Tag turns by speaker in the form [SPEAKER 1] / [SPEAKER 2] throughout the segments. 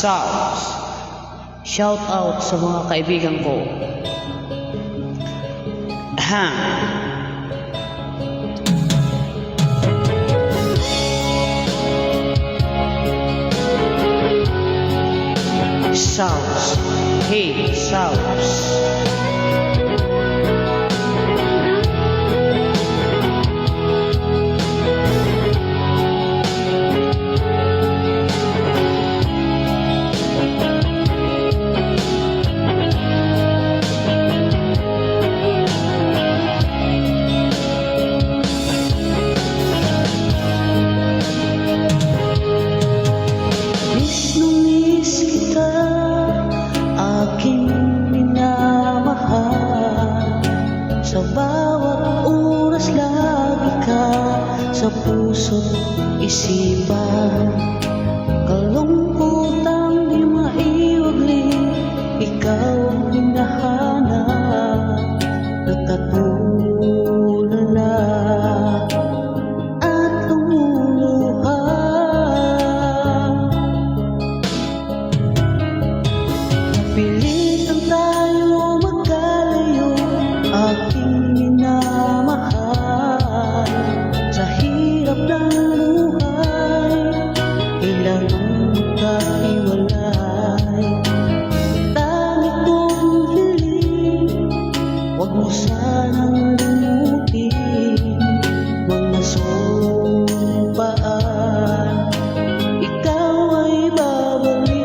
[SPEAKER 1] Sauce. Shout out sa mga kaibigan ko. Sauce. Hey, Sauce.
[SPEAKER 2] Sa bawat oras lagi ka sa puso't isipan. Kalungkutan di maiwagli, ikaw ang hinahanap. Nagkatulala at lumuluha. Napilitan tayo magkalayo, aking minamahal. Sa hirap ng buhay, kailangang magkahiwalay. Tangi kong hiling, huwag mo sanang limutin mga sumpaan, ikaw ay babalik.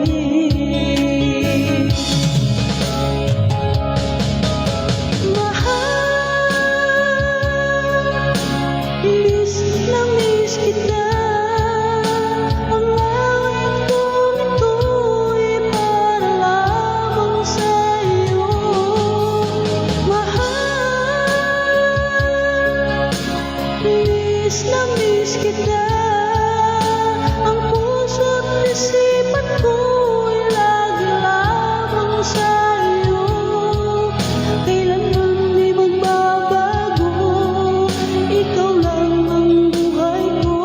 [SPEAKER 2] Miss na miss kita. Ang awit ko nito'y para lamang sa'yo. Mahal, miss na miss kita. Ang puso't isipan ko'y lagi lamang sa'yo. Kailanman di magbabago, ikaw lang ang buhay ko.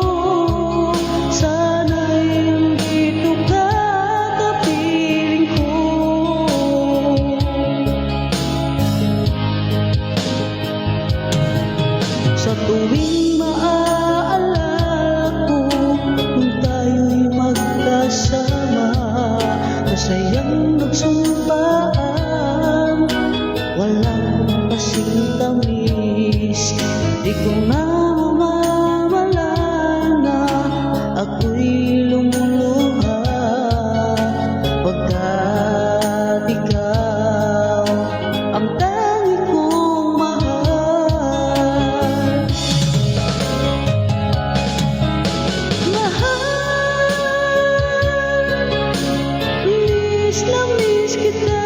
[SPEAKER 2] Sana'y nandito ka, kapiling ko. Sa tuwing maaalala ko nung tayo'y magkasama, masayang nagsumpaan, walang kasing tamis. Di ko na mamamalaan na ako'y lumuluha pagkat ikaw ang tangi kong mahal. Mahal, miss na miss kita.